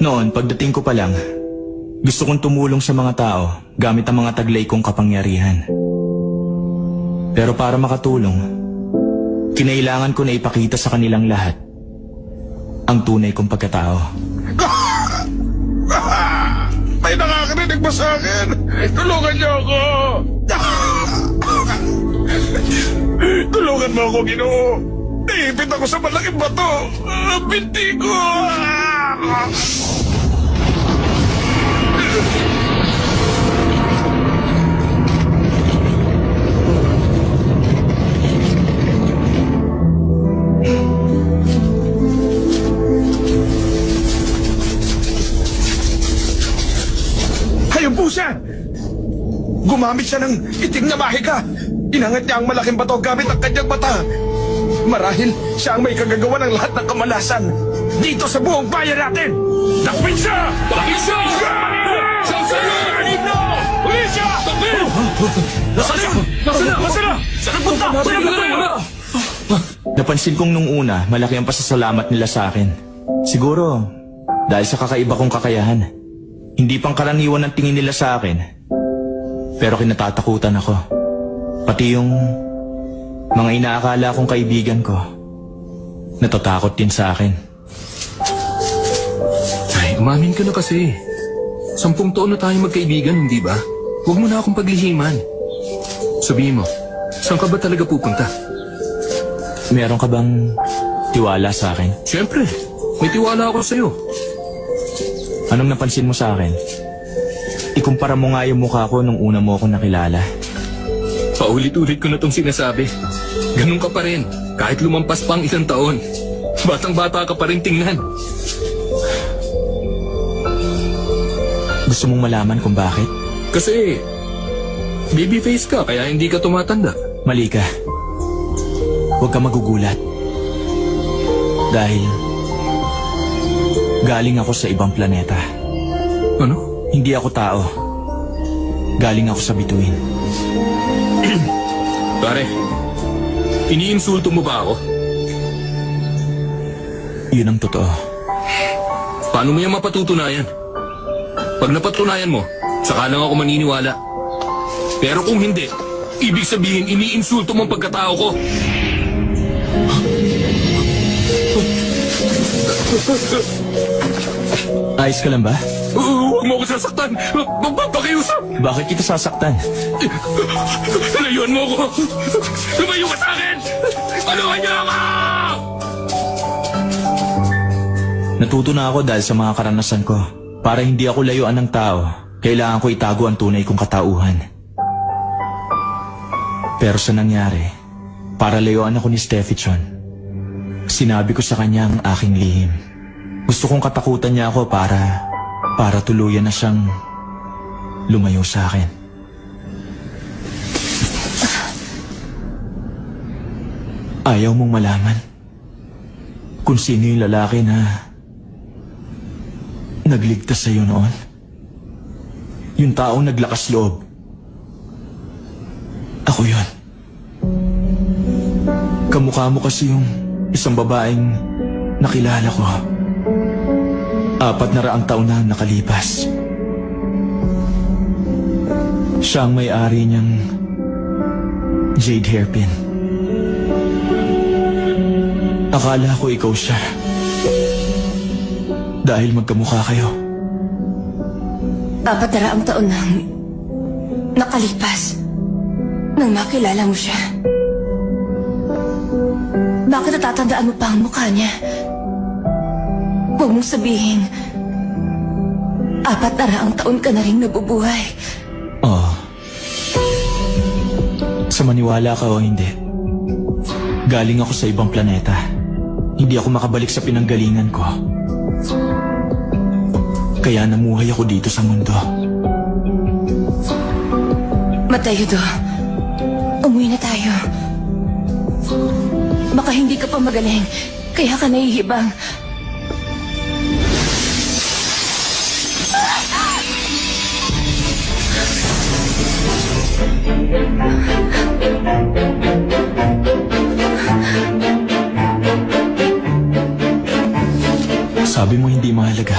Noon, pagdating ko pa lang, gusto kong tumulong sa mga tao gamit ang mga taglay kong kapangyarihan. Pero para makatulong, kinailangan ko na ipakita sa kanilang lahat ang tunay kong pagkatao. May nakakarinig ba sa akin? Tulungan niyo ako! Tulungan mo ako, Ginoo! Naipit ako sa malaking bato! Binti ko! Hayong pusa! Gumamit siya ng itim na mahika. Inangat niya ang malaking bato gamit ang kanyang mata. Marahil siya ang may kagagawa ng lahat ng kamalasan dito sa buong bayan natin. Takpin siya! Takpin siya! Siyang sa'yo! Huli siya! Takpin! Nasaan siya? Nasaan na? Saan ang punta? Napansin kong nung una, malaki ang pasasalamat nila sa akin. Siguro, dahil sa kakaiba kong kakayahan. Hindi pang karaniwan ang tingin nila sa akin. Pero kinatatakutan ako. Pati yung mga inaakala kong kaibigan ko, natatakot din sa akin. Ay, umamin ka na kasi. 10 taon na tayo magkaibigan, hindi ba? Huwag mo na akong paglihiman. Sabihin mo, saan ka ba talaga pupunta? Meron ka bang tiwala sa akin? Siyempre, may tiwala ako sa'yo. Anong napansin mo sa akin? Ikumpara mo nga yung mukha ko nung una mo akong nakilala. Paulit-ulit ko na tong sinasabi. Ganun ka pa rin, kahit lumampas pa ang 1 taon. Batang-bata ka pa rin tingnan. Gusto mong malaman kung bakit? Kasi, babyface ka, kaya hindi ka tumatanda. Mali ka. Huwag ka magugulat. Dahil galing ako sa ibang planeta. Ano? Hindi ako tao. Galing ako sa bituin. Pare, iniinsulto mo ba ako? Yun ang totoo. Paano mo yan mapatutunayan? Pag napatunayan mo, saka lang ako maniniwala. Pero kung hindi, ibig sabihin iniinsulto mo ang pagkatao ko. Ayos ka lang ba? Huwag mo ako sasaktan! Pakiusap! Bakit kita sasaktan? Layuan mo ako! Lumayo ka sa akin! Tulungan niyo ako! Natuto na ako dahil sa mga karanasan ko. Para hindi ako layuan ng tao, kailangan ko itago ang tunay kong katauhan. Pero sa nangyari, para layuan ako ni Stephichon, sinabi ko sa kanya ang aking lihim. Gusto kong katakutan niya ako para tuluyan na siyang lumayo sa akin. Ayaw mong malaman kung sino yung lalaki na nagligtas sa'yo noon? Yung taong naglakas loob. Ako yun. Kamukha mo kasi yung isang babaeng nakilala ko. 400 taon na ang nakalipas. Siya ang may-ari niyang jade hairpin. Akala ko ikaw siya. Dahil magkamukha kayo. 400 taon nang nakalipas nang makilala mo siya. Bakit natatandaan mo pa ang mukha niya? Huwag mong sabihin, 400 taon ka na rin nabubuhay. Oo. Sa maniwala ka o hindi, galing ako sa ibang planeta. Hindi ako makabalik sa pinanggalingan ko. Kaya namuhay ako dito sa mundo. Matayudo, umuwi na tayo. Baka hindi ka pa magaling, kaya ka nahihibang. Sabi mo hindi mahalaga.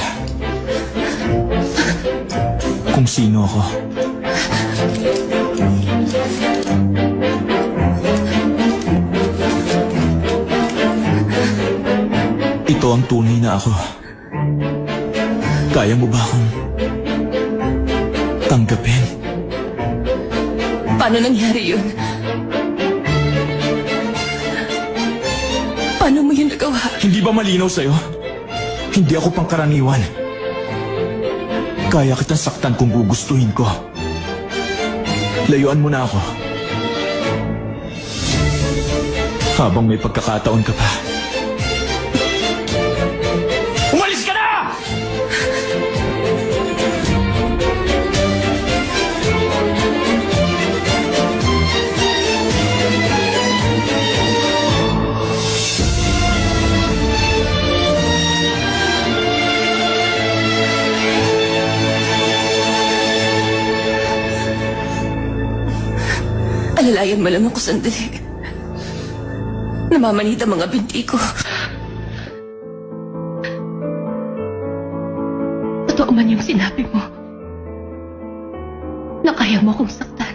Kung sino ako. Ito ang tunay na ako. Kaya mo ba akong tanggapin? Paano nangyari yun? Paano mo yun nagawa? Hindi ba malinaw sa'yo? Hindi ako pangkaraniwan. Kaya kitang saktan kung gugustuhin ko. Layuan mo na ako. Habang may pagkakataon ka pa. Umalis ka na! Alalayan mo lang ako sandali. Namamanita mga binti ko. Totoo man yung sinabi mo. Na kaya mo akong saktan.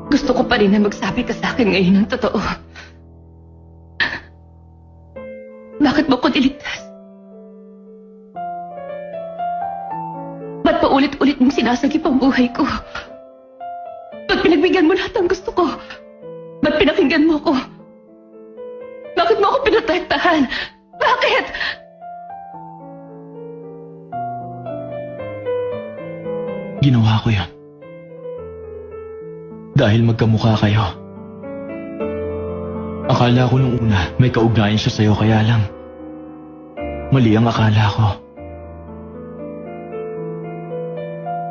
Gusto ko pa rin na magsabi ka sa akin ngayon ng totoo. Bakit mo ko niligtas? Ba't pa ulit-ulit mong sinasagip ang buhay ko? Ba't pinagbigyan mo lahat ng gusto ko? Ba't pinakinggan mo ko? Bakit mo ako pinotektahan? Bakit? Ginawa ko yan. Dahil magkamukha kayo. Akala ko nung una may kaugnayan siya sa'yo kaya lang. Mali ang akala ko.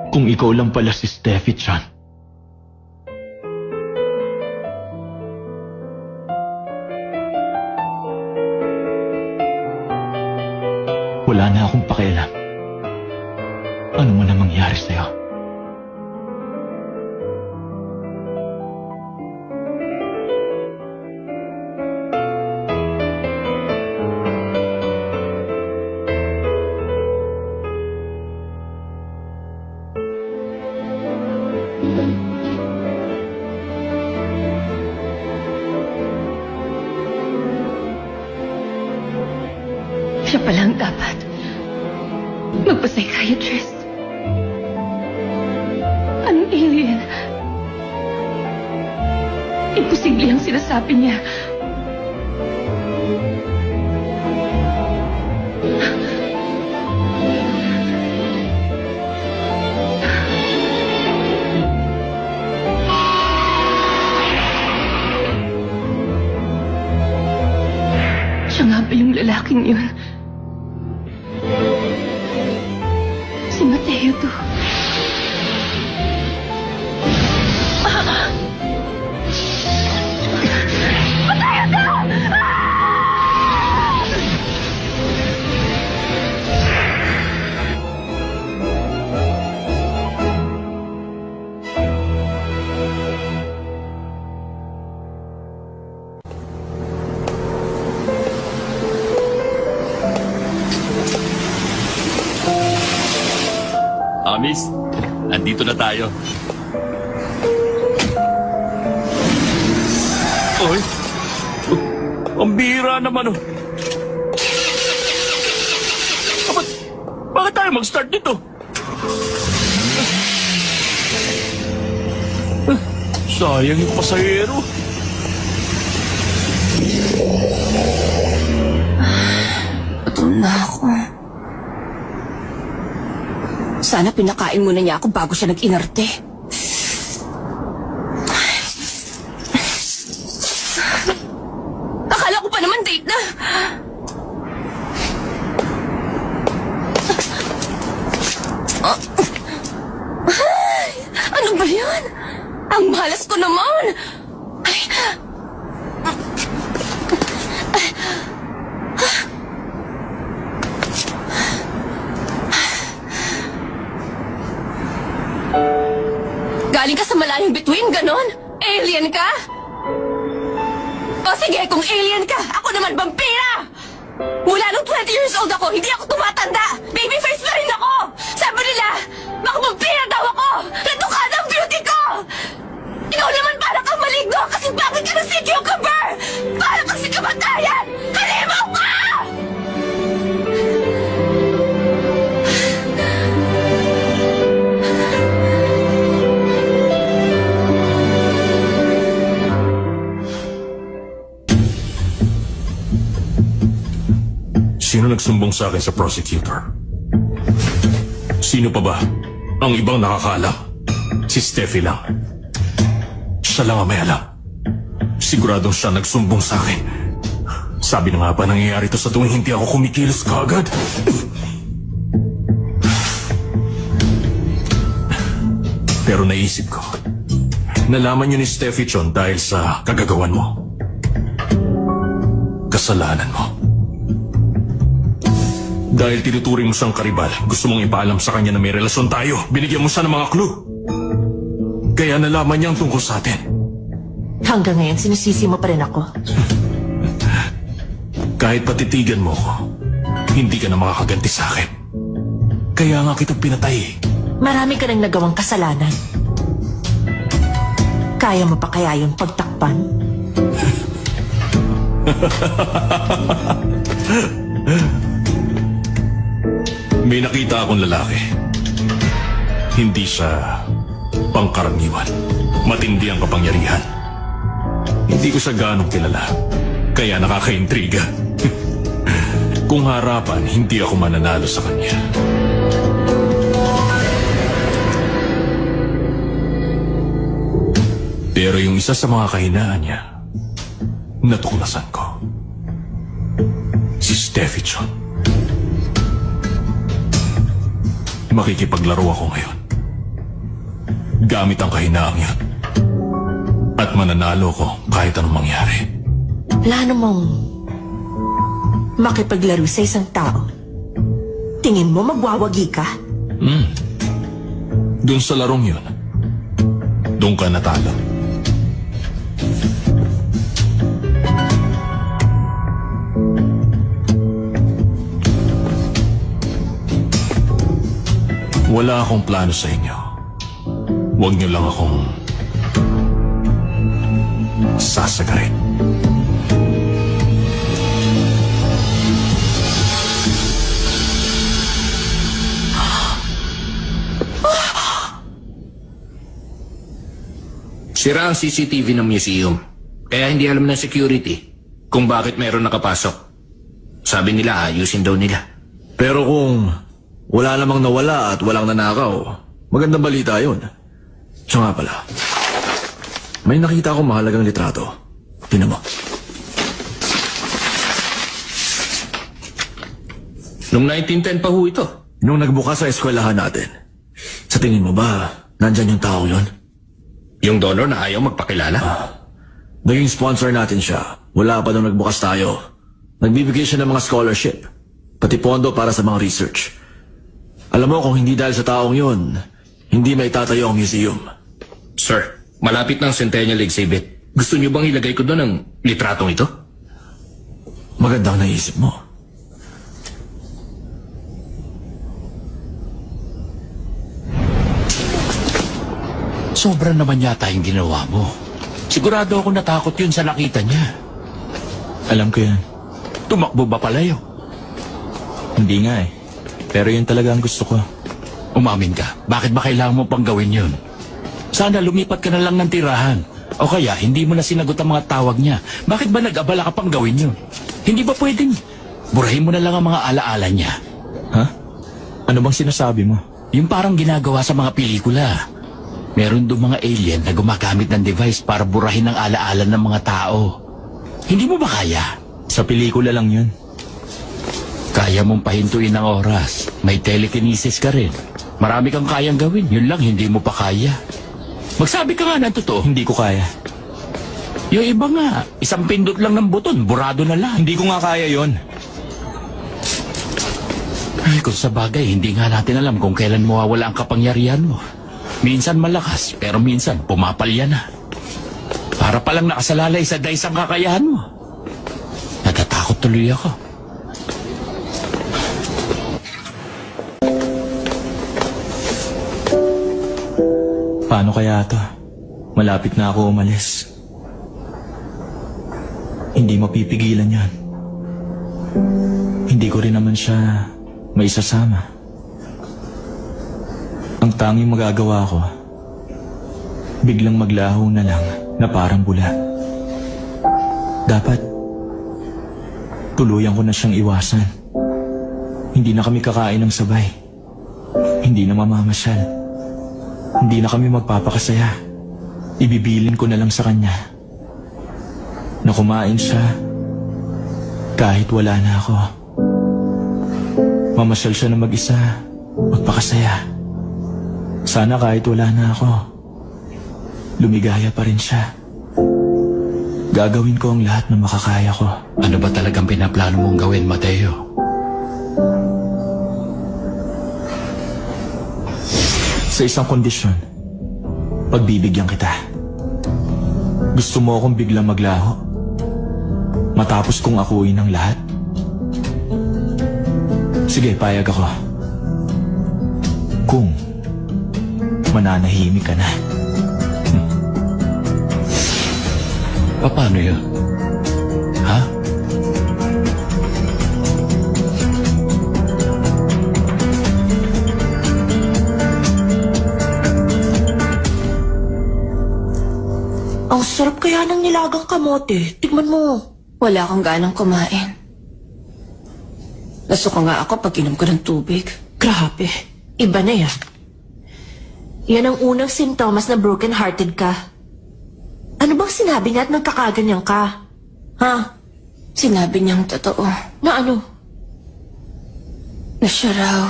Kung ikaw lang pala si Steffi Chan. Wala na akong pakialam. Ano man ang mangyari sa'yo. Siya pala ang dapat magpa-psychiatrist. Anong alien? Imposible ang sinasabi niya. Siya nga ba yung lalaking yun? Si Mateo to. Mateo to! Miss, andito na tayo. Oy, ang bihira naman oh. Bakit tayo mag-start dito? Sayang yung pasahero. Gutom na ako. Sana pinakain muna niya ako bago siya nag-inarte. Akala ko pa naman date na. Ay, ano ba yan? Ang malas ko naman. Ay. Galing ka sa malayong bituin, ganon? Alien ka? O sige, kung alien ka, ako naman vampira! Mula nung 20 years old ako, hindi ako tumatanda! Babyface na rin ako! Sa Makapampira daw ako! Natukada ang beauty ko! Ikaw naman para kang maligno kasi bakit ka na si cucumber! Para kang si kamatayan! Halimaw ka! Sino nagsumbong sa akin sa prosecutor? Sino pa ba? Ang ibang nakakala. Si Steffi lang. Siya lang ang may alam. Siguradong siya nagsumbong sa akin. Sabi na nga ba nangyayari ito sa tuwing hindi ako kumikilos kaagad? Pero naisip ko, nalaman yun ni Steffi Chon dahil sa kagagawan mo. Kasalanan mo. Dahil tinuturing mo siyang karibal, gusto mong ipaalam sa kanya na may relasyon tayo. Binigyan mo siya ng mga clue. Kaya nalaman niya ang tungkol sa atin. Hanggang ngayon, sinisisi mo pa rin ako. Kahit patitigan mo ko, hindi ka na makakaganti sa akin. Kaya nga kitang pinatay. Marami ka nang nagawang kasalanan. Kaya mo pa kaya yung pagtakpan? May nakita akong lalaki. Hindi siya pangkaraniwan. Matindi ang kapangyarihan. Hindi ko siya ganong kilala. Kaya nakakaintriga. Kung harapan, hindi ako mananalo sa kanya. Pero yung isa sa mga kahinaan niya, natuklasan ko. Si Steffi Chon. Makikipaglaro ako ngayon. Gamit ang kahinaang yan. At mananalo ko kahit anong mangyari. Plano mong makipaglaro sa isang tao? Tingin mo magwawagi ka? Doon sa larong yun, doon ka natalo. Wala akong plano sa inyo. Huwag niyo lang akong sasagarin. Sira ang CCTV ng museum. Kaya hindi alam ng security kung bakit meron nakapasok. Sabi nila ayusin daw nila. Pero kung wala namang nawala at walang nanakaw, magandang balita yun. Siya nga pala, may nakita akong mahalagang litrato. Tingnan mo. Noong 1910 pa ho ito. Nung nagbukas sa eskwelahan natin, sa tingin mo ba, nandyan yung tao yun? Yung donor na ayaw magpakilala. Naging sponsor natin siya. Wala pa nung nagbukas tayo. Nagbibigay siya ng mga scholarship, pati pondo para sa mga research. Alam mo, kung hindi dahil sa taong yun, hindi may tatayo ang museum. Sir, malapit ng Centennial Exhibit. Gusto niyo bang ilagay ko doon ang litratong ito? Magandang naisip mo. Sobra naman yata yung ginawa mo. Sigurado ako natakot yun sa nakita niya. Alam ko yan. Tumakbo ba pala yun? Hindi nga eh. Pero yun talaga ang gusto ko. Umamin ka. Bakit ba kailangan mo pang gawin yun? Sana lumipat ka na lang ng tirahan. O kaya hindi mo na sinagot ang mga tawag niya. Bakit ba nag-abala ka pang gawin yun? Hindi ba pwedeng burahin mo na lang ang mga alaala niya? Ha? Ano bang sinasabi mo? Yung parang ginagawa sa mga pelikula. Meron doon mga alien na gumagamit ng device para burahin ang alaala ng mga tao. Hindi mo ba kaya? Sa pelikula lang yun. Kaya mong pahintuin ang oras. May telekinesis ka rin. Marami kang kayang gawin. Yun lang, hindi mo pa kaya. Magsabi ka nga ng totoo. Hindi ko kaya. Yung iba nga, isang pindot lang ng buton, burado na lang. Hindi ko nga kaya yon. Ay, kung sa bagay, hindi nga natin alam kung kailan mawawala ang kapangyarihan mo. Minsan malakas, pero minsan pumapalya na. Para palang nakasalalay sa daysang kakayahan mo. Natatakot tuloy ako. Paano kaya to? Malapit na ako umalis. Hindi mapipigilan yan. Hindi ko rin naman siya maisasama. Ang tanging magagawa ko, biglang maglaho na lang na parang bula. Dapat, tuluyan ko na siyang iwasan. Hindi na kami kakain ng sabay. Hindi na mamamasyal. Hindi na kami magpapakasaya. Ibibilin ko na lang sa kanya na kumain siya kahit wala na ako. Mamasyal siya na mag-isa, magpakasaya. Sana kahit wala na ako, lumigaya pa rin siya. Gagawin ko ang lahat na makakaya ko. Ano ba talagang pinaplano mong gawin, Mateo? Sa isang kondisyon, pagbibigyan kita. Gusto mo akong biglang maglaho? Matapos kong akuin ang lahat? Sige, payag ako. Kung mananahimik ka na. Paano yun? Ha? Ang sarap kaya ng nilagang kamote. Tignan mo. Wala akong ganang kumain. Nasuka nga ako pag inom ko ng tubig. Grabe. Iba na yan. Yan ang unang simptomas na broken-hearted ka. Ano bang sinabi niya at nagkakaganyan ka? Ha? Sinabi niyang totoo Na ano? na siya raw.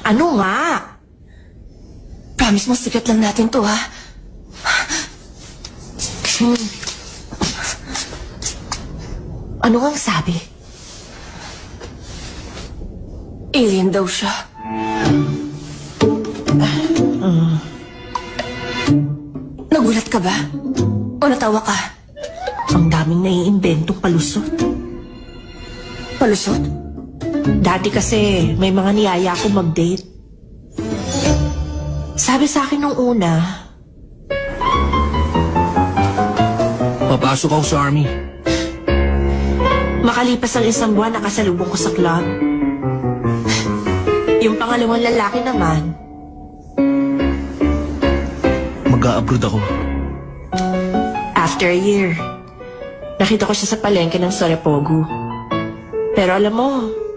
Ano nga? Promise mo, sigat lang natin to, ha? Ano ang sabi? Alien daw siya. Nagulat ka ba? O natawa ka? Ang daming naiimbentong palusot. Palusot? Dati kasi may mga niyaya akong mag-date. Sabi sa akin nung una, Papasok ako sa army. makalipas ang isang buwan nakasalubong ko sa club. Yung pangalawang lalaki naman, Mag-a-abroad ako. after a year, nakita ko siya sa palengke ng Sorrepogu. Pero alam mo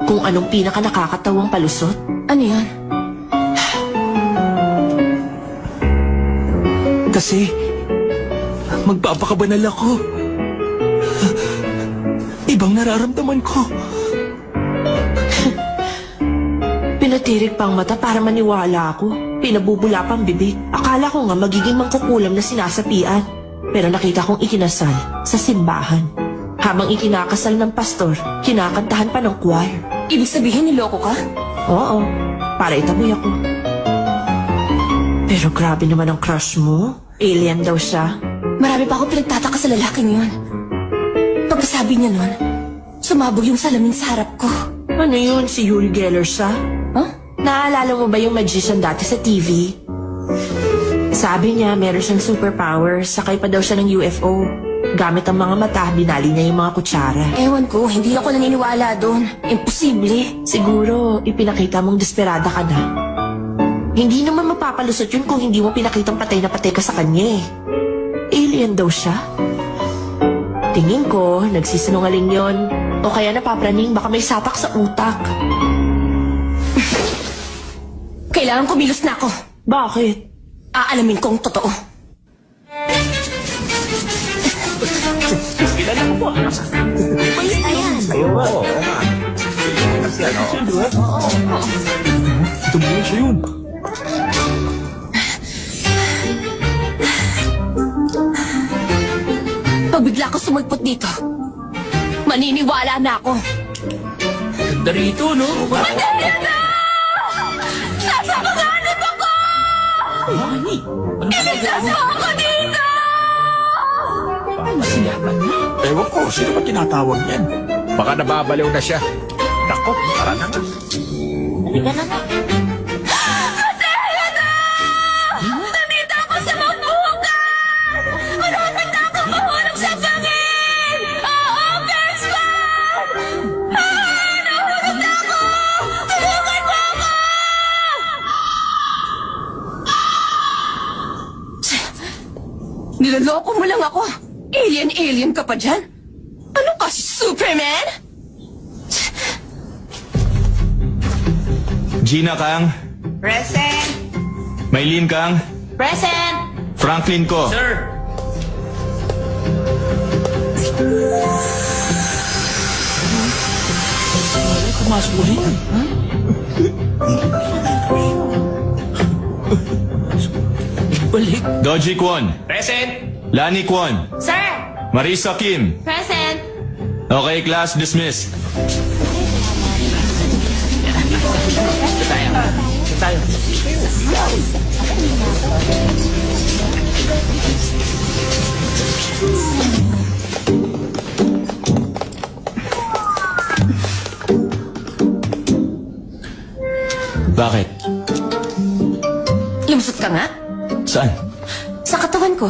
kung anong pinaka nakakatawang palusot? Ano yan? Kasi, magpapakabanal ako. Ibang nararamdaman ko. Pinatirik pa ang mata para maniwala ako. Pinabubula pang bibig. Akala ko nga magiging mangkukulam na sinasapian. Pero nakita kong ikinasal sa simbahan. Habang ikinakasal ng pastor, kinakantahan pa ng choir. Ibig sabihin niloko ka? Oo, para itaboy ako. Pero grabe naman ang crush mo. Alien daw siya. Marami pa ako pinagtataka sa lalaking yun. Pagkasabi niya nun, sumabog yung salamin sa harap ko. Ano yun, si Yuri Geller siya? Huh? Naalala mo ba yung magician dati sa TV? Sabi niya meron siyang superpowers, sakay pa daw siya ng UFO. Gamit ang mga mata, binali niya yung mga kutsara. Ewan ko, hindi ako naniniwala doon. Imposible. Siguro, ipinakita mong desperada ka na. Hindi naman mapapalusot yun kung hindi mo pinakitang patay na patay ka sa kanya eh. Alien daw siya. Tingin ko, nagsisinungaling yon. O kaya napapraning, baka may sapak sa utak. Kailangan kumilos na ako. Bakit? Aalamin kong totoo. Tumulong siya yun. Pag bigla ko sumulpot dito, maniniwala na ako. Ganda rito, no? Nasa panganib ako! Iligtas mo ako dito! Ewan ko, sino ba tinatawag yan? Baka nababaliw na siya. Nako, tara na nga. Halika na. Nandito ako? Alien ka pa dyan? Ano ka, Superman? Gina Kang, Present! Maylene Kang, Present! Franklin ko. Sir! Pumasok ulit. Balik. Doji Kwon, Present! Lani Kwon, Sir! Marisa Kim. Present! Okay, class dismissed. Bakit? Lumusot ka nga? Saan? Sa katawan ko.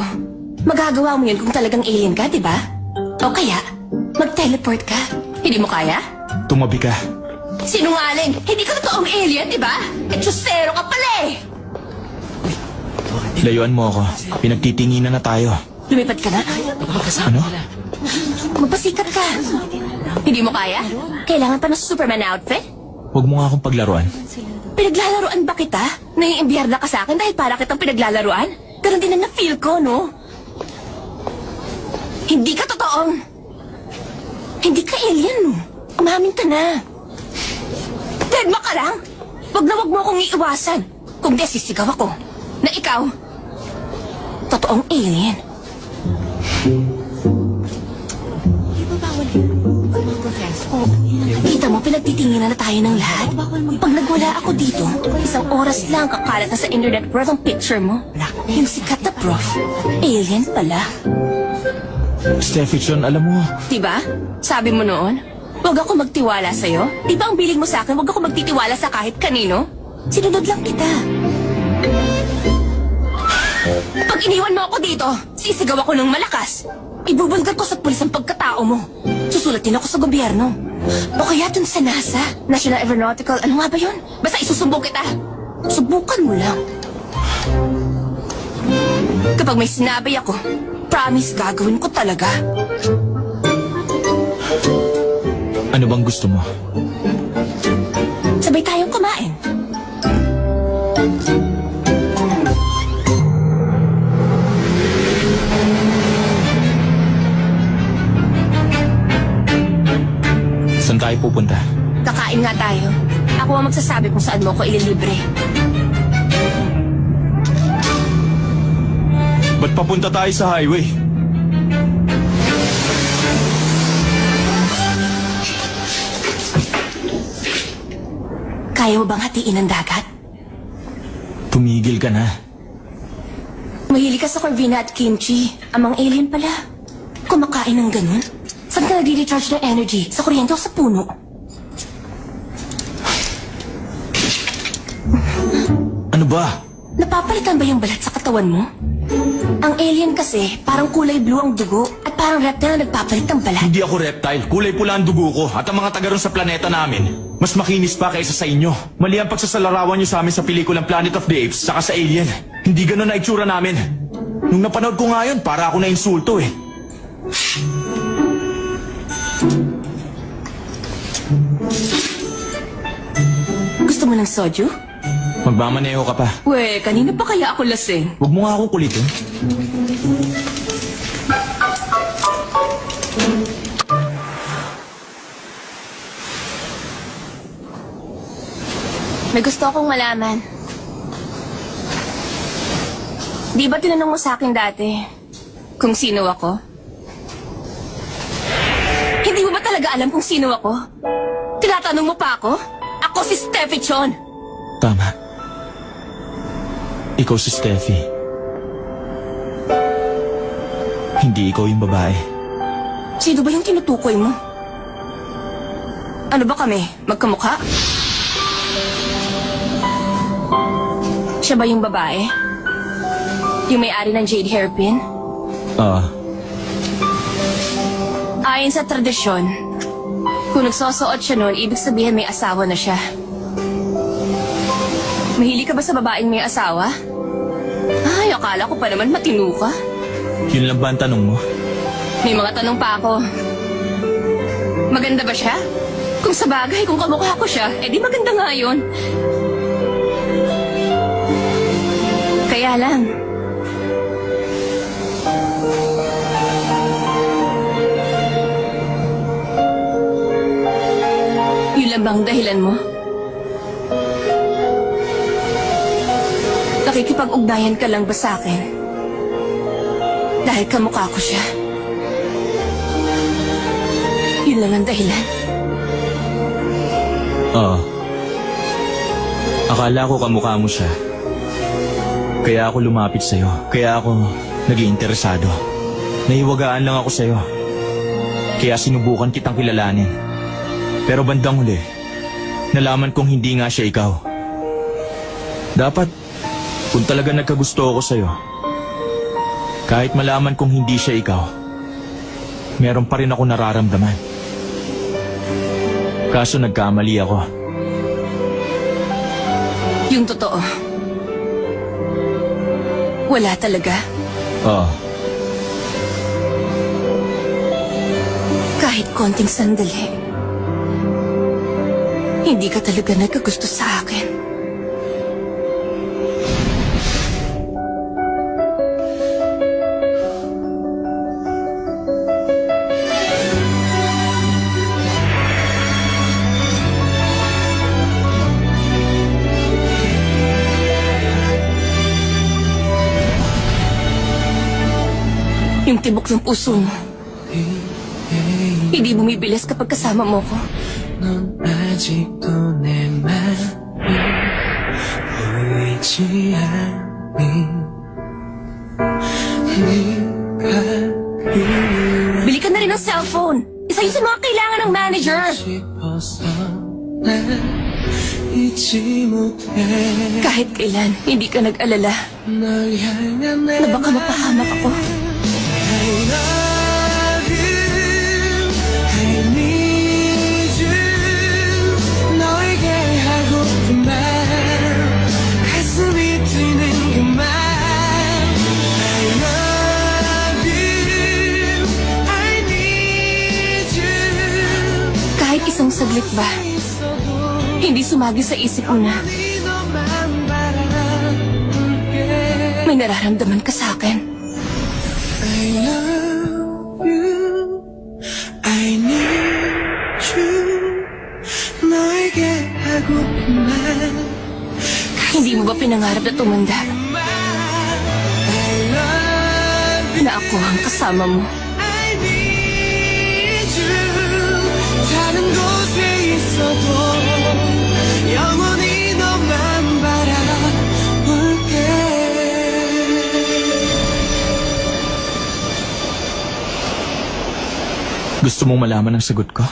Magagawa mo yun kung talagang alien ka, di ba? O kaya, mag-teleport ka. Hindi mo kaya? Tumabi ka. Sinungaling! Hindi ka totoong alien, di ba? Etchosero ka pala eh! Layuan mo ako. Pinagtitinginan na tayo. Lumipat ka na. Ano? Magpasikat ka. Hindi mo kaya? Kailangan pa ng Superman outfit? Huwag mo nga akong paglaruan. Pinaglalaruan ba kita? Naiimbiyar na ka sa akin dahil para kitang pinaglalaruan? Ganun din ang na-feel ko, no? Hindi ka totoong. Hindi ka alien, no? Umamin ka na. Deadma ka lang. Wag mo akong iiwasan. Kung di, sisigaw ako. Na ikaw, totoong alien. Kita mo, pinagtitinginan na tayo ng lahat. Pag nagwala ako dito, 1 oras lang kakalat na sa internet world ang picture mo. Yung sikat na prof, alien pala. Steffi Chon, alam mo, Diba? Sabi mo noon, huwag ako magtiwala sa'yo. Diba ang biling mo sa akin, huwag ako magtitiwala sa kahit kanino? Sinunod lang kita. Pag iniwan mo ako dito, sisigaw ako ng malakas. Ibubulgar ko sa pulis ang pagkatao mo. Susulatin ako sa gobyerno. O kaya dun sa NASA, National Aeronautical, ano nga ba yun? Basta isusumbong kita. Subukan mo lang. Kapag may sinabi ako, promise gagawin ko talaga. ano bang gusto mo? Sabay tayong kumain. Saan tayo pupunta? Kakain nga tayo. Ako ang magsasabi kung saan mo ko ililibre. Ba't papunta tayo sa highway? Kaya mo bang hatiin ang dagat? Tumigil ka na. Mahilig ka sa Corvina at kimchi. Amang alien pala. Kumakain ng ganun? Saan ka nagre-recharge ng energy? Sa kuryente o sa puno? Ano ba? Napapalitan ba yung balat sa katawan mo? Ang alien kasi, parang kulay blue ang dugo at parang reptile na nagpapalit ng balat. Hindi ako reptile. Kulay pula ang dugo ko. At ang mga taga ron sa planeta namin, mas makinis pa kaysa sa inyo. Mali ang pagsasalarawan nyo sa amin sa pelikulang Planet of the Apes saka sa Alien. Hindi ganun na itsura namin. Nung napanood ko nga yun, para ako na insulto eh. Gusto mo ng soju? Magmamaneho ka pa. We, kanina pa kaya ako lasing? Huwag mo nga akong kulitin. May gusto akong malaman. Di ba tinanong mo sa akin dati kung sino ako? Hindi mo ba talaga alam kung sino ako? Tinatanong mo pa ako? Ako si Steffi Chon. Tama. Ikaw si Steffi. Hindi ikaw yung babae. Sino ba yung tinutukoy mo? Ano ba kami? Magkamukha? Siya ba yung babae? Yung may-ari ng jade hairpin? Ayon sa tradisyon, kung nagsosuot siya noon, ibig sabihin may asawa na siya. Mahilig ka ba sa babaeng may asawa? Ay, akala ko pa naman matino ka. Yun lang ba ang tanong mo? May mga tanong pa ako. Maganda ba siya? Kung sa bagay, kung kamukha ko siya, edi maganda nga yun. Kaya lang, yun lang bang dahilan mo? Nakikipag-ugnayan ka lang ba sa akin? Dahil kamukha ko siya. Yun lang ang dahilan. Oo. Akala ko kamukha mo siya. Kaya ako lumapit sa'yo. Kaya ako naging interesado. Nahiwagaan lang ako sa'yo. Kaya sinubukan kitang kilalanin. Pero bandang huli, nalaman kong hindi nga siya ikaw. Dapat, kung talaga nagkagusto ako sa'yo, kahit malaman kong hindi siya ikaw, meron pa rin ako nararamdaman. Kaso nagkamali ako. Yung totoo. Wala talaga. Oo. Kahit konting sandali. Hindi ka talaga nagkagusto sa akin. Yung tibok ng puso mo. Hindi bumibilis kapag kasama mo ko. 넌 아직도 내 맘이 보이지 않니 네가 그리워 Bili ka na rin ng cellphone. Isa yun sa mga kailangan ng manager. 싶어서 난 잊지 못해 Kahit kailan, hindi ka nag-alala 널 향한 내 na baka mapahamak ako. I love you I need you 너에게 하고픈 말 가슴이 뛰는 그 말 I love you I need you Kahit isang saglit ba, hindi sumagi sa isip mo na 네 너만 바라볼게 may nararamdaman ka sa akin. I love you I need you 너에게 하고픈 말 Hindi mo ba pinangarap na tumanda I love you na ako ang kasama mo? I need you 다른 곳에 있어도 영원히 너만 바라볼게 Gusto mong malaman ang sagot ko?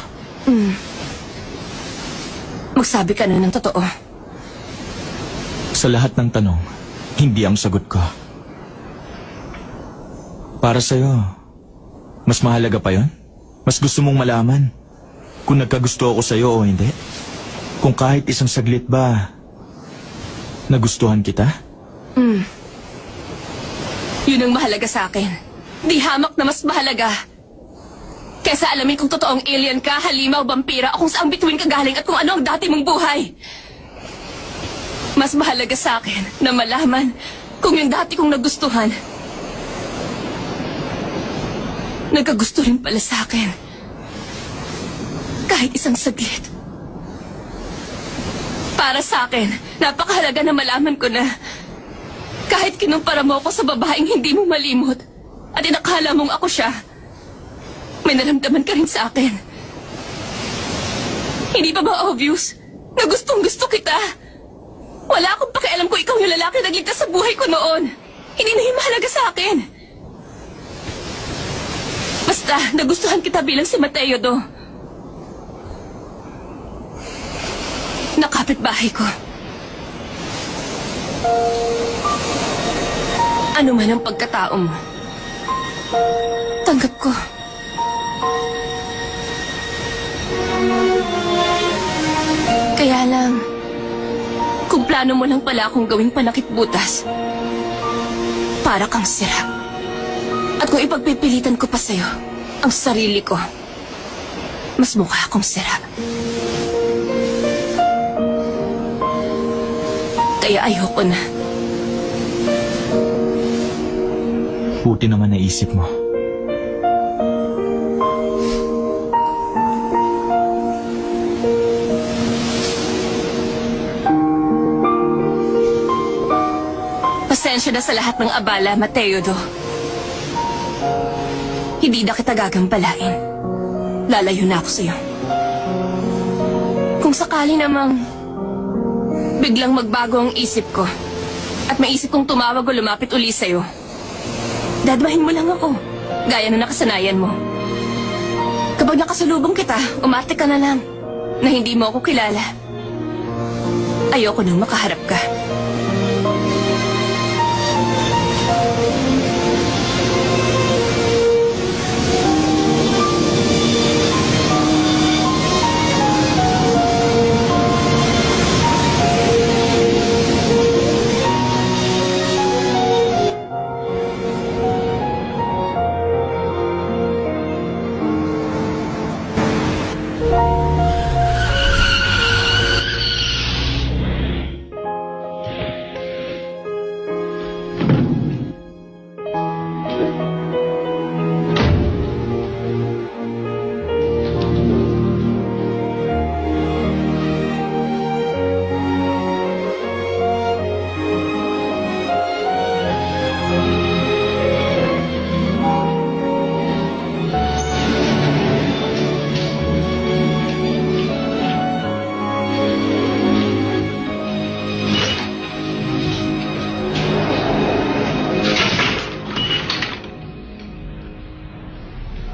Magsabi ka na ng totoo. Sa lahat ng tanong, hindi ang sagot ko. Para sa'yo, mas mahalaga pa yon? Mas gusto mong malaman kung nagkagusto ako sa'yo o hindi? Kung kahit isang saglit ba, nagustuhan kita? Yun ang mahalaga sa akin. Di hamak na mas mahalaga. Kesa alamin kung totoong alien ka, halimaw, vampira, o kung saan bituin ka galing at kung ano ang dati mong buhay. Mas mahalaga sa akin na malaman kung yung dati kong nagustuhan, nagkagusto rin pala sa akin. Kahit isang saglit. Para sa akin, napakahalaga na malaman ko na kahit kinumpara mo ako sa babaeng hindi mo malimot at inakala mong ako siya, may naramdaman ka rin sa akin. Hindi ba ba obvious na gustong gusto kita? Wala akong pakialam kung ikaw yung lalaki na nagligtas sa buhay ko noon. Hindi na yung mahalaga sa akin. Basta, nagustuhan kita bilang si Mateo do. Nakapit-bahay ko. Ano man ang pagkatao mo, tanggap ko. Kaya lang, kung plano mo lang pala akong gawing panakit butas, para kang sira At kung ipagpipilitan ko pa sa'yo ang sarili ko, mas mukha akong sira. Kaya ayoko na. Buti naman naisip mo. Pasensya na sa lahat ng abala, Mateo Do. Hindi na kita gagampalain. Lalayo na ako sa'yo. Kung sakali namang biglang magbago ang isip ko at maisip kong tumawag o lumapit uli sa'yo, dadmahin mo lang ako, gaya na nakasanayan mo. Kapag nakasalubong kita, umarte ka na lang na hindi mo ako kilala. Ayoko nang makaharap ka.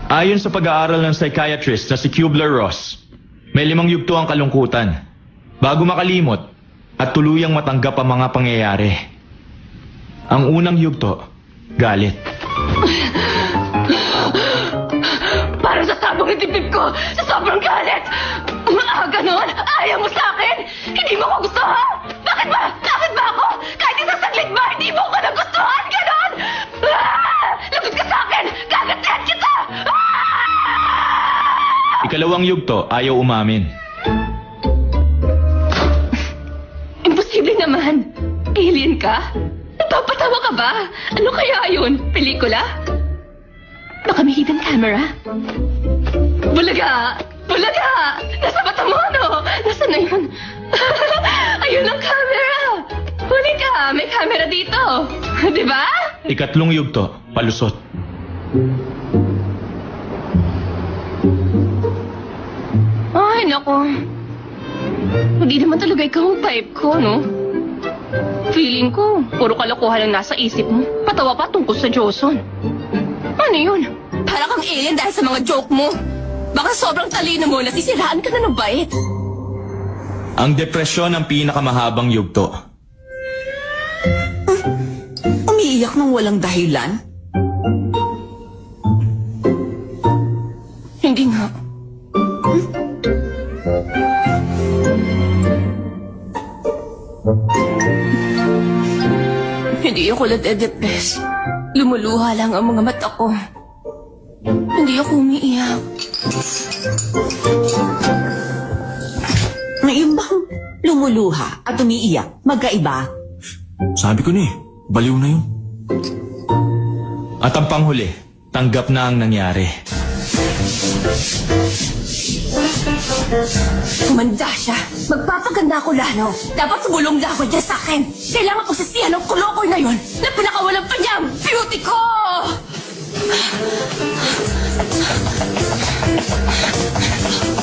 Ayon sa pag-aaral ng psychiatrist na si Kubler-Ross, may 5 yugto ang kalungkutan bago makalimot at tuluyang matanggap ang mga pangyayari. Ang unang yugto, galit. Parang sa tabang ng dibdib ko, sa sobrang galit! Ganon? Ayaw mo sa akin? Hindi mo ko gusto, ha? Bakit ba? Bakit ba ako? Kahit isang saglit ba, hindi mo ko nagustuhan? Ganon? Lagot ka sa akin! Gagatihan kita! Ikalawang yugto, ayaw umamin. Imposible naman. Alien ka? Napapatawa ka ba? Ano kaya yun? Pelikula? Baka may hidden camera? Bulaga! Bulaga! Nasa mata mo, ano? Nasaan na yun? Ayun ang camera! Huli ka! May camera dito! Di ba? Ikatlong yugto, palusot. Ay, nako. Hindi naman talaga ikaw ang type ko, no? Feeling ko, puro kalokohan ang nasa isip mo. Patawa pa tungkol sa Joson. Ano yun? Para kang alien dahil sa mga joke mo. Baka sobrang talino mo, nasisiraan ka na ng bait. Ang depresyon ang pinakamahabang yugto. Umiiyak ng walang dahilan? Hindi nga. Hindi ako nadedepres. Lumuluha lang ang mga mata ko. Hindi ako umiiyak. Ngayon bang lumuluha at umiiyak? Magkaiba? Sabi ko na eh, baliw na yun. At ang panghuli, tanggap na ang nangyari. Kumanda siya. Magpapaganda ako lalo. Dapat sumulong na ako dyan sa akin. Kailangan ko sisihan ng kulokoy na yon na pinakawalang pa niyang beauty ko!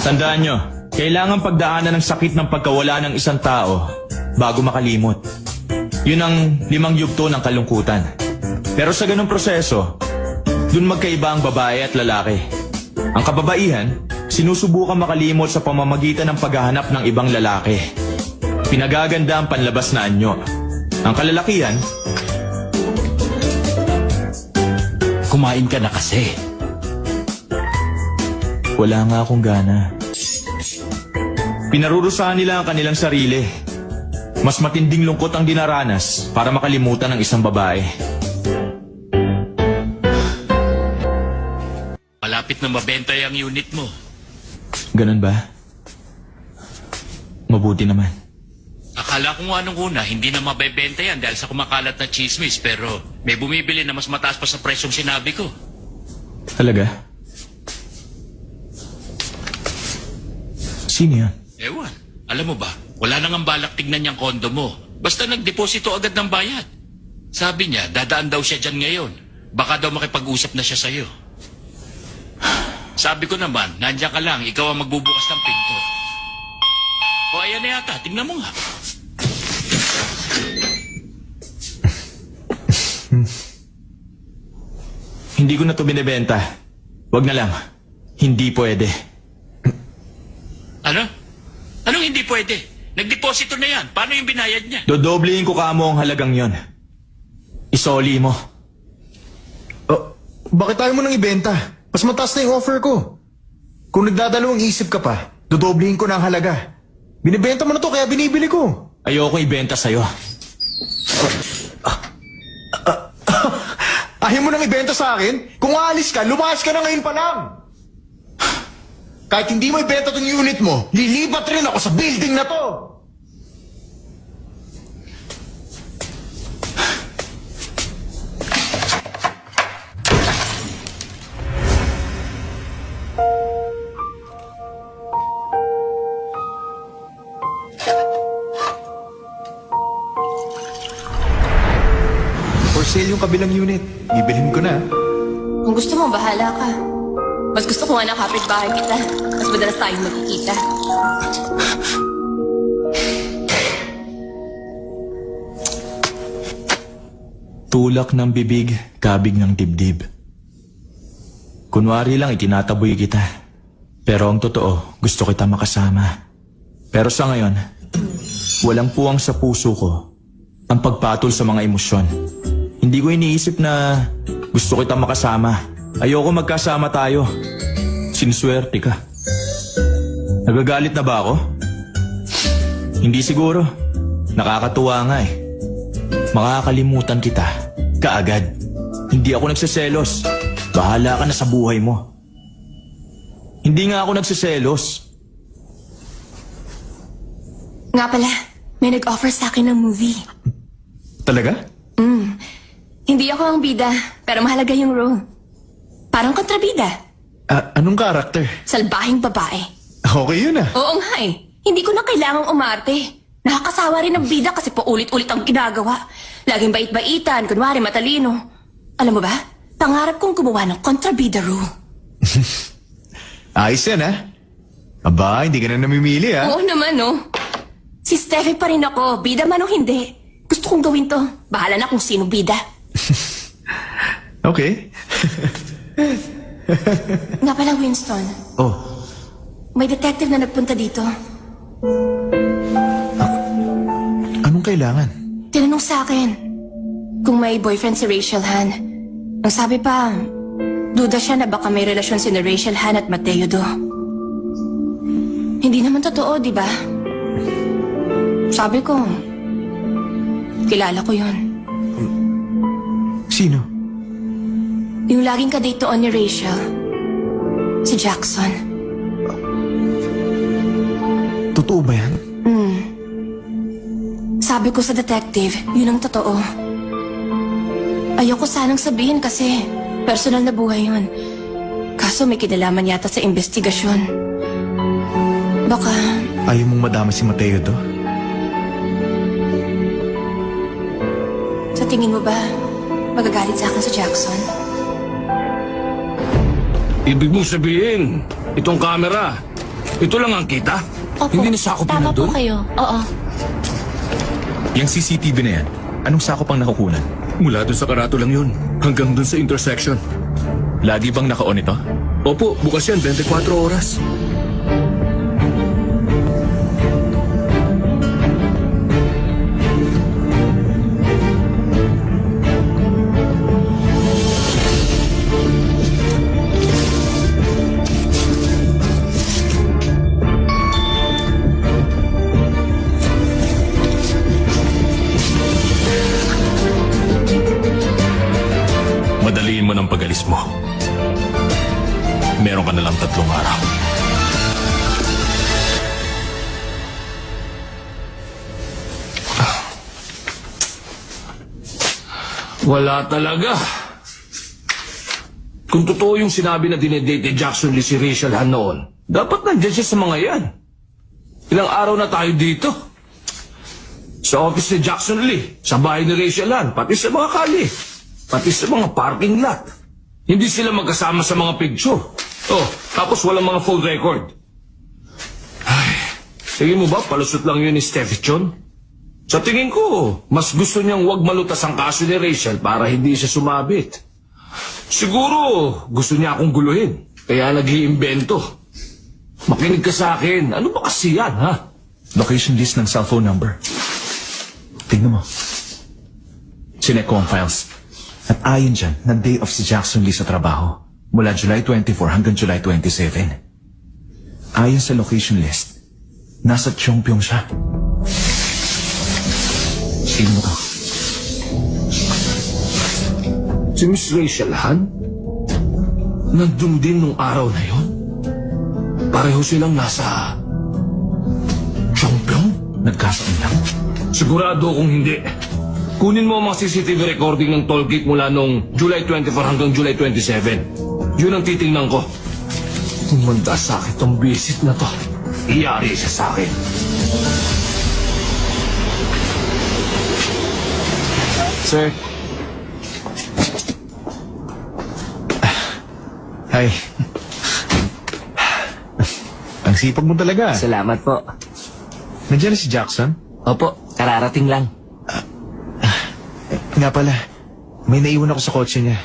Tandaan nyo, kailangan pagdaanan ng sakit ng pagkawala ng isang tao bago makalimot. Yun ang 5 yugto ng kalungkutan. Pero sa ganung proseso, dun magkaiba ang babae at lalaki. Ang kababaihan, sinusubukan makalimot sa pamamagitan ng paghahanap ng ibang lalaki. Pinagaganda ang panlabas na anyo. Ang kalalakihan, Kumain ka na kasi. wala nga akong gana. Pinarurusahan nila ang kanilang sarili. Mas matinding lungkot ang dinaranas para makalimutan ng isang babae. malapit na mabenta yung unit mo. Ganun ba? Mabuti naman. Akala ko nga nung una, hindi na mabebenta yan dahil sa kumakalat na chismis, pero may bumibili na mas mataas pa sa presyong sinabi ko. Talaga? Sino yan? Ewan, alam mo ba, wala nang ang balak tignan yung kondo mo. Basta nagdeposito agad ng bayad. Sabi niya, dadaan daw siya dyan ngayon. Baka daw makipag-usap na siya sa'yo. Sabi ko naman, nandiyan ka lang, ikaw ang magbubukas ng pinto. O ayan na yata, tingnan mo nga. Hindi ko na to binibenta. Wag na lang. Hindi pwede. Ano? Anong hindi pwede? Nagdeposito na yan. Paano yung binayad niya? Dodoblehin ko kamo ang halagang yon. Isoli mo. Oh, bakit tayo mo nang ibenta? Mas mataas na yung offer ko. Kung nagdadalawang isip ka pa, dodoblehin ko na ang halaga. Binibenta mo na to kaya binibili ko. Ayoko ibenta sa'yo. Ayaw mo nang ibenta sa akin? Kung aalis ka, lumayas ka na ngayon pa lang. Kahit hindi mo ibenta tong unit mo, lilipat rin ako sa building na to. For sale yung kabilang unit. Bibilhin ko na. Kung gusto mo, bahala ka. Mas gusto ko nga ng kapitbahay kita. Mas madalas tayong magkikita. Tulak ng bibig, kabig ng dibdib. Kunwari lang itinataboy kita. Pero ang totoo, gusto kita makasama. Pero sa ngayon, walang puwang sa puso ko ang pagpatol sa mga emosyon. Hindi ko iniisip na gusto kita makasama. Ayoko magkasama tayo. Sinswerte ka. Nagagalit na ba ako? Hindi siguro. Nakakatuwa nga eh. Makakalimutan kita. Kaagad. Hindi ako nagsiselos. Bahala ka na sa buhay mo. Hindi nga ako nagsiselos. Nga pala, may nag-offer sa akin ng movie. Talaga? Hindi ako ang bida, pero mahalaga yung role. Parang kontrabida. Anong karakter? Salbahing babae. Okay yun ah. Oo nga eh. Hindi ko na kailangang umarte. Nakakasawa rin ng bida kasi paulit-ulit ang ginagawa. Laging bait-baitan, kunwari matalino. Alam mo ba, pangarap kong gumawa ng kontrabida role. Ayos yan ah. Aba, hindi ka na namimili ah. Oo naman, no? Si Steffi pa rin ako, bida man o hindi. Gusto kong gawin to. Bahala na kung sino bida. Okay. Nga pala, Winston. Oh, May detective na nagpunta dito. anong kailangan? Tinanong sa akin kung may boyfriend si Rachel Han. Ang sabi pa, duda siya na baka may relasyon si Rachel Han at Mateo Do. Hindi naman totoo, di ba? Sabi ko, kilala ko yun. Sino? Yung laging kadate doon ni Rachel, si Jackson. Totoo ba yan? Sabi ko sa detective, yun ang totoo. Ayoko sanang sabihin kasi personal na buhay yun. Kaso may kinalaman yata sa investigasyon. Baka Ayaw mong madama si Mateo to? sa tingin mo ba magagalit sa akin si Jackson? Ibig mong sabihin, itong camera, ito lang ang kita? Opo, Hindi nasakop yun tama na po doon? kayo. Oo. Yung CCTV na yan, anong sakop ang nakukunan? Mula dun sa karato lang yun, hanggang dun sa intersection. Lagi bang naka-on ito? Opo, bukas yan 24 oras. Madaliin mo ng pag-alis mo. Meron ka na lang 3 araw. Wala talaga. Kung totoo yung sinabi na dinedate ni Jackson Lee si Rachel Han noon, dapat nandiyan siya sa mga yan. Ilang araw na tayo dito. Sa office ni Jackson Lee, sa bahay ni Rachel Han, pati sa mga kali, pati sa mga parking lot. Hindi sila magkasama sa mga picture. Oh, tapos walang mga phone record. Ay, sige mo ba, palusot lang yun ni Steffi Chon? Sa tingin ko, mas gusto niyang wag malutas ang kaso ni Rachel para hindi siya sumabit. Siguro, gusto niya akong guluhin, kaya nag-iimbento. Makinig ka sa akin, ano ba kasi yan, ha? Location list ng cellphone number. Tingnan mo. Sinek ko ang files. At ayon dyan, na day off si Jackson Lee sa trabaho. Mula July 24 hanggang July 27. Ayon sa location list, nasa Chongpyong siya. Tingnan mo to. Si Miss Rachel Han? Nandun din nung araw na yon? Pareho silang nasa... Chongpyong? Nagkataon lang. Sigurado kung hindi. Kunin mo ang mga CCTV recording ng toll gate mula nung July 24 hanggang July 27. Yun ang titingnan ko. Umanda sa akin tong visit na to. Iyari siya sa akin. Sir. Hi. Ang sipag mo talaga. Salamat po. Nandiyan na si Jackson? Opo, kararating lang. Nga pala, may naiwan ako sa kotse niya.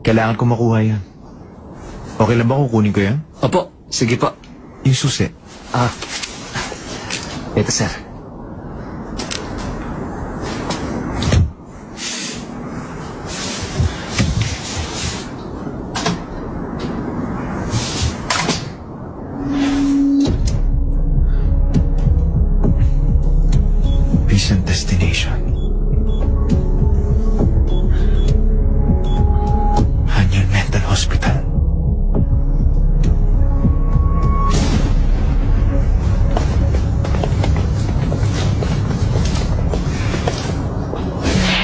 Kailangan ko makuha yan. Okay lang ba kung kunin ko yan? Opo, sige po. Yung susi. Ito sir. Recent destination. Hanyun Mental Hospital.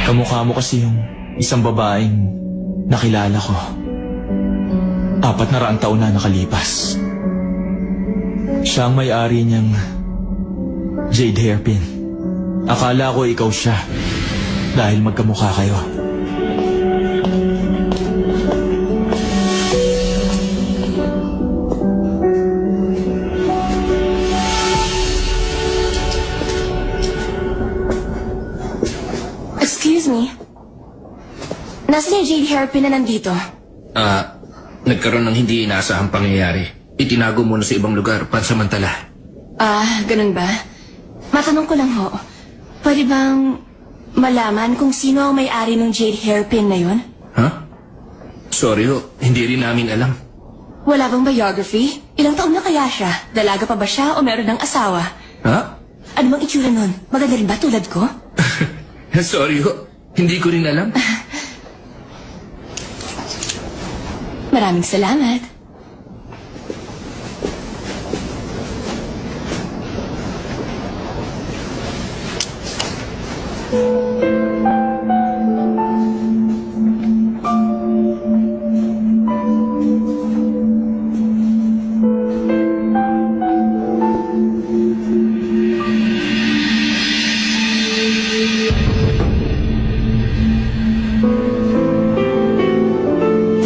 Kamukha mo kasi yung isang babaeng nakilala ko. 400 taon na nakalipas. Siya ang may-ari niyang Jade Hairpin. Akala ko ikaw siya dahil magkamukha kayo. Excuse me. Nasaan yung Jade Hairpin na nandito? Nagkaroon ng hindi inaasahang pangyayari. Itinago muna sa ibang lugar, pansamantala. Ganun ba? Matanong ko lang ho. Pwede bang malaman kung sino ang may-ari ng Jade Hairpin na yun? Ha? Sorry ho, hindi rin namin alam. Wala bang biography? Ilang taon na kaya siya? Dalaga pa ba siya o meron ng asawa? Ha? Ano bang itsura nun? Maganda rin ba tulad ko? Sorry ho, hindi ko rin alam. Maraming salamat.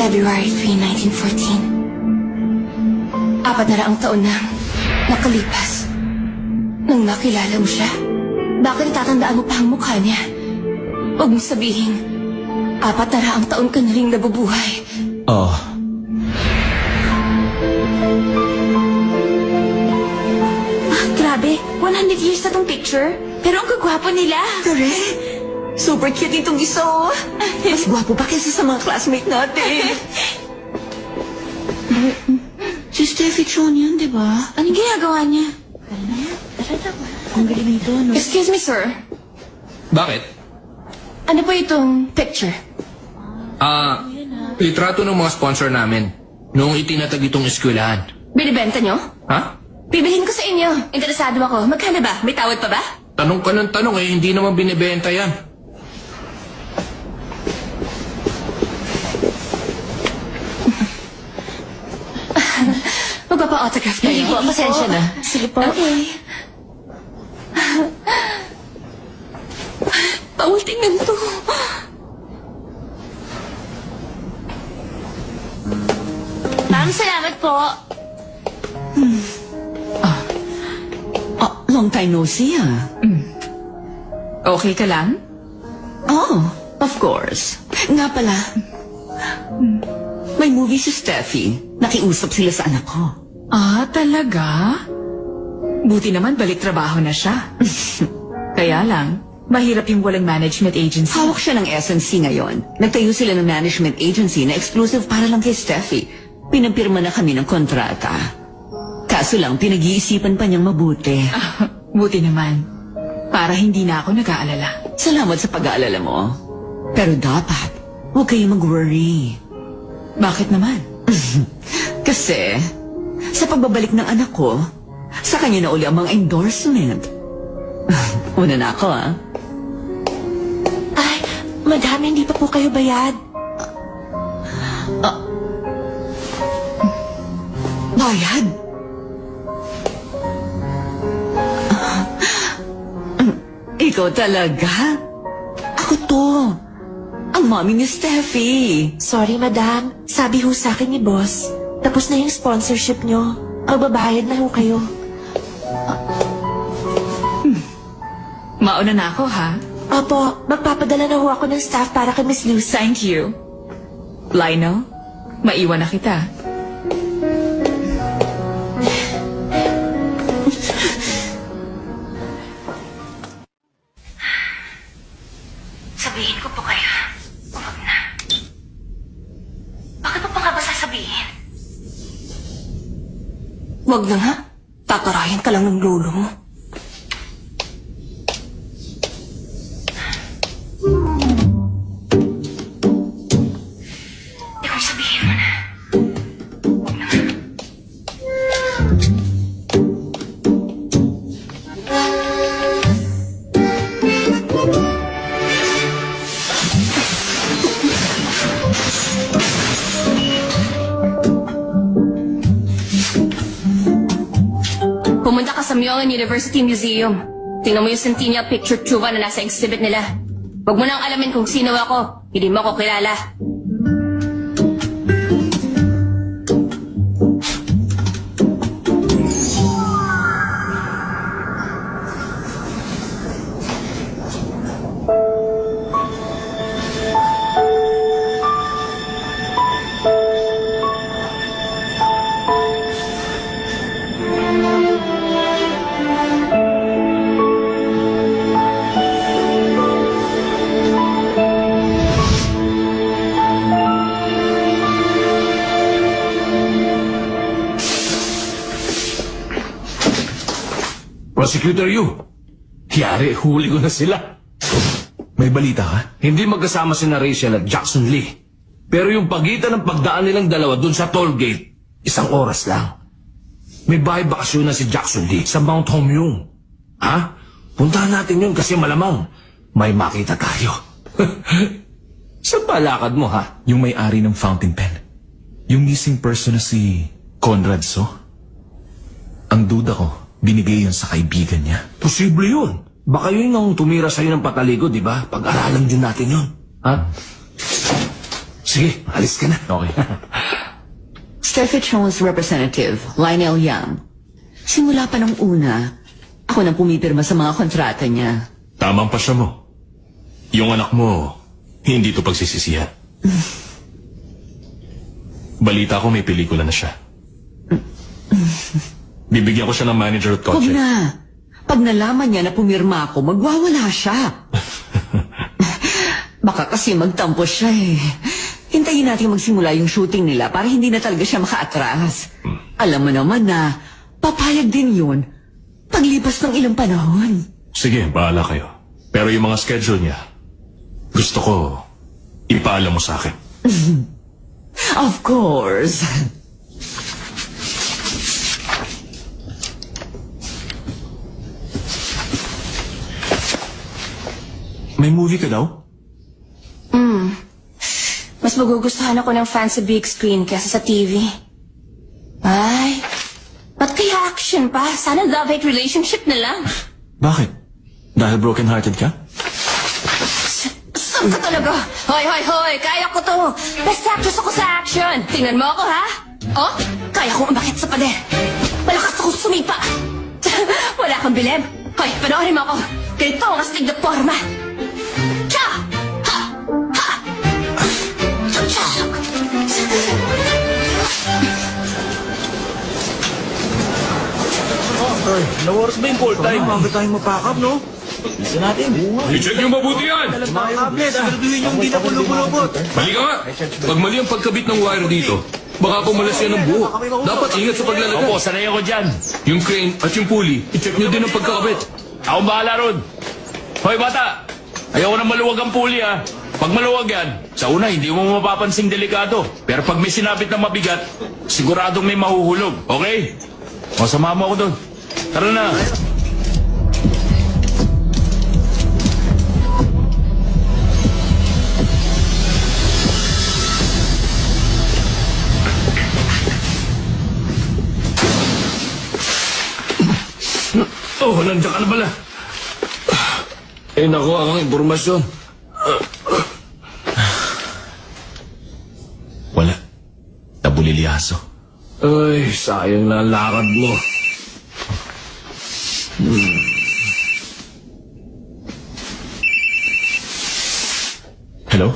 February 3, 1914. 400 taon na nakalipas. Nang nakilala mo siya, bakit tatandaan mo pa ang mukha niya? Huwag mong sabihin, 400 taon ka na rin nabubuhay. Oh. Grabe, 100 years na tong picture. Pero ang kagwapo nila. Correct. Super cute itong isa, oh. Mas gwapo pa kaysa sa mga classmate natin. Si Steffi Chon yun, di ba? Anong ginagawa niya? Ang galing nito, no? Excuse me, sir. Bakit? Ano po itong picture? Litrato ng mga sponsor namin. Noong itinatag itong eskwelahan. Binibenta nyo? Ha? Bibilhin ko sa inyo. Interesado ako. Magkano ba? May tawad pa ba? Tanong ka ng tanong eh, hindi naman binibenta yan. Magpapa-autograph kayo. Hindi po, pasensya na. Sige po. Okay. Bawal tingnan to. Ma'am, salamat po. Long time no see, ah. Okay ka lang? Oh, of course. Nga pala, may movie si Steffi. Nakiusap sila sa anak ko. Ah, talaga? Buti naman balik trabaho na siya. Kaya lang, mahirap yung walang management agency. Hawak siya ng SNC ngayon. Nagtayo sila ng management agency na exclusive para lang kay Steffi. Pinapirma na kami ng kontrata. Kaso lang, pinag-iisipan pa niyang mabuti. Buti naman. Para hindi na ako nag-aalala. Salamat sa pag-aalala mo. Pero dapat, huwag kayong mag-worry. Bakit naman? Kasi, sa pagbabalik ng anak ko, sa kanya na uli ang mga endorsement. Una na ako, ah. Ay, madam, hindi pa po kayo bayad. Bayad? Ikaw talaga? Ako to. Ang mami ni Steffi. Sorry, madam. Sabi ho sa akin ni boss. Tapos na yung sponsorship nyo. Magbabayad na ho kayo. Mauna na ako, ha? Opo, magpapadala na ho ako ng staff para kay Miss Lucy. Thank you. Lino, maiwan na kita. Sabihin ko po kayo. Huwag na. Bakit mo pa nga ba sasabihin? Huwag na nga. Tatarayan ka lang ng lolo mo. Ikaw sabihin mo na. Huwag na nga. Pumunta ka sa Myoan University Museum. Tingnan mo yung Centennial Picture Chuva na nasa exhibit nila. Huwag mo nang alamin kung sino ako. Hindi mo ako kilala. Prosecutor Yu, yari, huli ko na sila. May balita ka? Hindi magkasama sina Rachel at Jackson Lee. Pero yung pagitan ng pagdaan nilang dalawa dun sa toll gate, 1 oras lang. May bahay bakasyon na si Jackson Lee sa Mount Homyung. Ha? Puntahan natin yun kasi malamang may makita tayo. Saan ba lakad mo, ha? Yung may-ari ng fountain pen. Yung missing person na si Conrad So. Ang duda ko, binigay yun sa kaibigan niya. Posible yun. Baka yun ang tumira sa'yo ng patalikod, di ba? Pag-aralan din natin yun. Ha? Sige, alis ka na. Okay. Steffi Chong's representative, Lionel Yang. Simula pa nung una, ako nang pumipirma sa mga kontrata niya. Tamang pasya mo. Yung anak mo, hindi to pagsisisihan. Balita ko may pelikula na siya. Bibigyan ko siya ng manager at Huwag kotse. na. Pag nalaman niya na pumirma ako, magwawala siya. Baka kasi magtampo siya eh. Hintayin natin magsimula yung shooting nila para hindi na talaga siya makaatras. Alam mo naman na papayag din yun paglipas ng ilang panahon. Sige, bahala kayo. Pero yung mga schedule niya, gusto ko ipaalam mo sa akin. Of course. May movie ka daw? Mas magugustuhan ako ng fancy big screen kesa sa TV. Ay, ba't kaya action pa? Sana love-hate relationship na lang. Bakit? Dahil broken-hearted ka? Saan ka talaga? Hoy! Kaya ko to! Best actress ako sa action! Tingnan mo ako, ha? Oh, kaya kong umakit sa pader. Malakas akong sumipa. Wala kang bilib. Hoy, panoorin mo ako. Ganito ang astig na forma. Cha! Ha! Ha! Cha! Nawaras ba yung call time? Bago tayong mapakap, no? Bisa natin. I-check nyo mabuti yan! Mga kable, siguraduhin yung hindi na bulubulubot. Mali ka nga! Pag mali ang pagkabit ng wire dito, baka pumalas yan ng buhok. Dapat ingat sa paglalagay. Opo, sanay ako dyan. Yung crane at yung pulley, i-check nyo din ang pagkakabit. Ako bahala ron. Hoy, bata! Ayoko na maluwag ang puli, ha? Pag maluwag yan, sa una, hindi mo mapapansing delikado. Pero pag may sinapit na mabigat, siguradong may mahuhulog. Okay? O, samahan mo ako doon. Tara na. Oh, nandiyan ka na pala. Eh, naku, ang impormasyon. Wala. Nabulilyaso. Ay, sayang na ang lakad mo. Hello?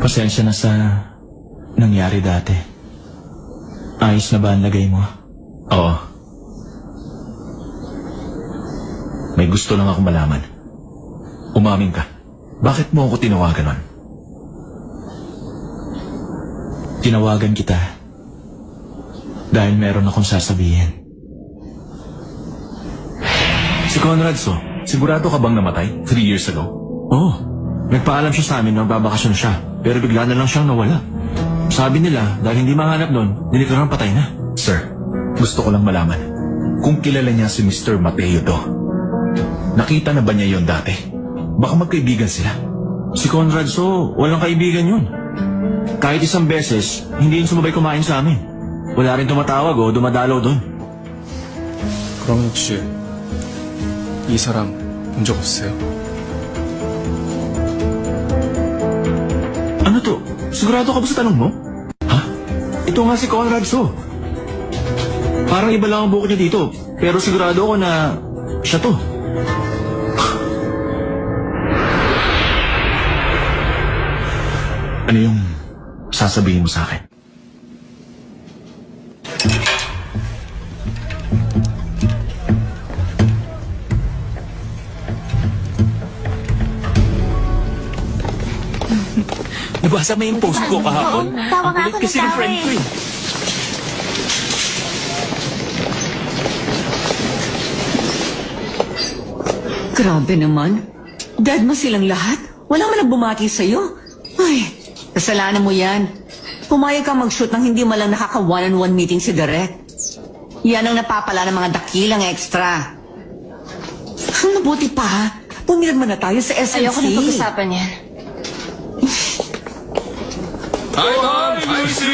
Pasensya na sa nangyari dati. Ayos na ba ang lagay mo? Oo. May gusto lang ako malaman. Umamin ka. Bakit mo ako tinawagan nun? Tinawagan kita dahil meron akong sasabihin. Si Conrad, sigurado ka bang namatay 3 years ago? Oo. Nagpaalam siya sa amin na magbabakasyon siya, pero bigla na lang siyang nawala. Sabi nila, dahil hindi mahanap nun, nilikharang patay na. Sir, gusto ko lang malaman kung kilala niya si Mr. Mateo Do. Nakita na ba niya yon dati? Baka magkaibigan sila. Si Conrad, walang kaibigan yun. Kahit isang beses, hindi yun sumabay kumain sa amin. Wala rin tumatawag o dumadalaw doon. 그럼 혹시 이 사람 본 적 없어요? Ano to? Sigurado ka ba sa tanong mo? Ha? Ito nga si Conrad, Parang iba lang ang buhok niya dito, pero sigurado ako na siya to. Ano yung sasabihin mo sa akin? Nabasa mo yung post ko kahapon? Tawa nga Ang ako kulit kasi ng ng tawa friend ko eh. Grabe naman. Dead mo silang lahat? Wala man nagbumati sa'yo. Ay, kasalanan mo yan. Pumayag ka mag-shoot nang hindi malang nakaka one-on-one meeting si Direk. Yan ang napapala ng mga dakilang extra. Ang mabuti pa, ha? Pumirma na tayo sa SNC. Ayoko na pag-usapan yan. Hi, Mom! Hi, Lucy!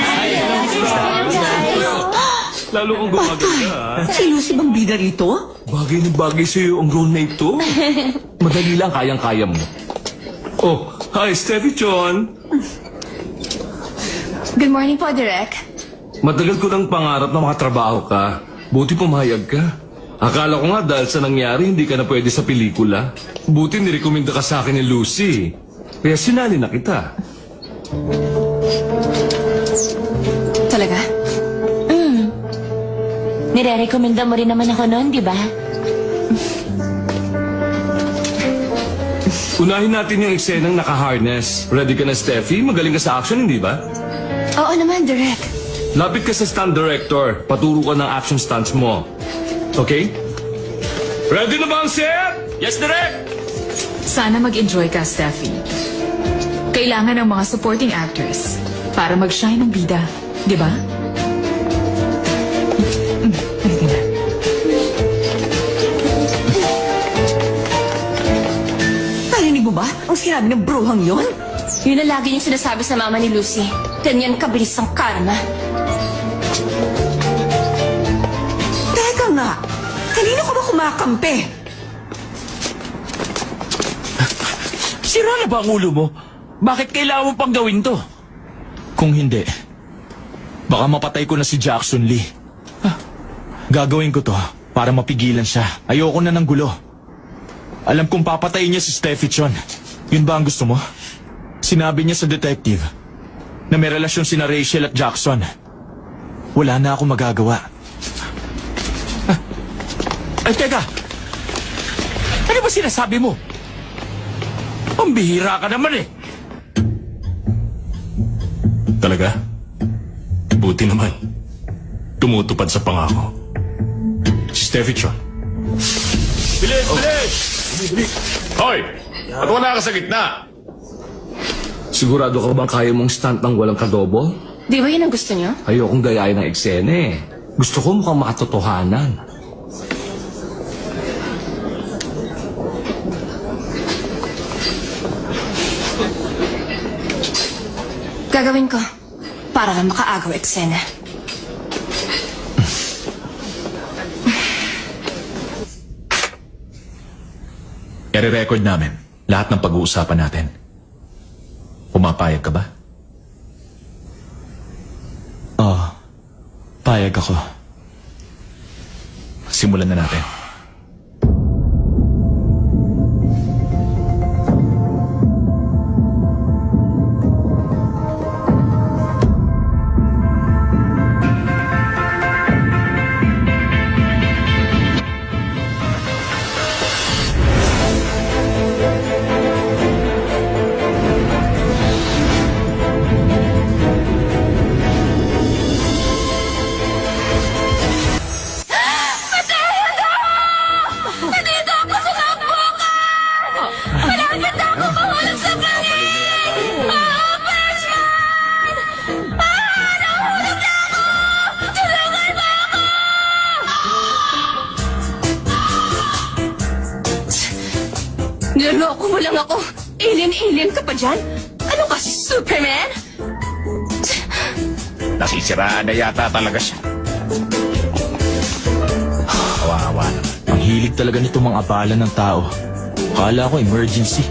Lalo kang gumaganda. Si Lucy bang bida rito? Bagay na bagay sa'yo ang role na ito. Madali lang, kayang-kaya mo. Oh, hi, Steffi John. Good morning po, Direk. Matagal ko nang pangarap na makatrabaho ka. Buti pumayag ka. Akala ko nga dahil sa nangyari, hindi ka na pwede sa pelikula. Buti nirekomenda ka sa akin ni Lucy. Kaya sinali na kita. Talaga? Nire-recommenda mo rin naman ako noon, di ba? Unahin natin yung eksenang naka-harness. Ready ka na, Steffi? Magaling ka sa action, hindi ba? Oo naman, Direk. Lapit ka sa stunt director. Paturo ka ng action stunts mo. Okay? Ready na ba ang set? Yes, Direk! Sana mag-enjoy ka, Steffi. Kailangan ng mga supporting actors para mag-shine ang bida, di ba? Halika na. Narinig mo ba ang sinabi ng bruhang yon? Yun ang lagi niyong sinasabi sa mama ni Lucy. Ganyan kabilis ang karma. Teka nga, kanino ka ba kumakampi? Sira na ba ang ulo mo? Bakit kailangan mo pang gawin to? Kung hindi, baka mapatay ko na si Jackson Lee. Gagawin ko to para mapigilan siya. Ayoko na ng gulo. Alam kong papatayin niya si Steffi Chon. Yun ba ang gusto mo? Sinabi niya sa detective na may relasyon sina Rachel at Jackson. Wala na akong magagawa. Ay, teka! Ano ba sinasabi mo? Pambihira ka naman eh! Talaga? Buti naman. Tumutupad sa pangako. Si Steffi Chon. Bilis! Bilis! Hoy! At wala ka sa gitna! Sigurado ka bang kaya mong stunt ng walang kadobo? Di ba yun ang gusto niyo? Ayokong gayahin ng eksena eh. Gusto ko mukhang makatotohanan. Gagawin ko para makaagaw eksena. I-record namin lahat ng pag-uusapan natin. Pumapayag ka ba? Oo. Payag ako. Simulan na natin. Niloloko mo lang ako. Alien ka pa dyan? Ano kasi, Superman? Nasisiraan na yata talaga siya. Kawawa naman. Ang hilig talaga nito mga abala ng tao. Akala ko emergency.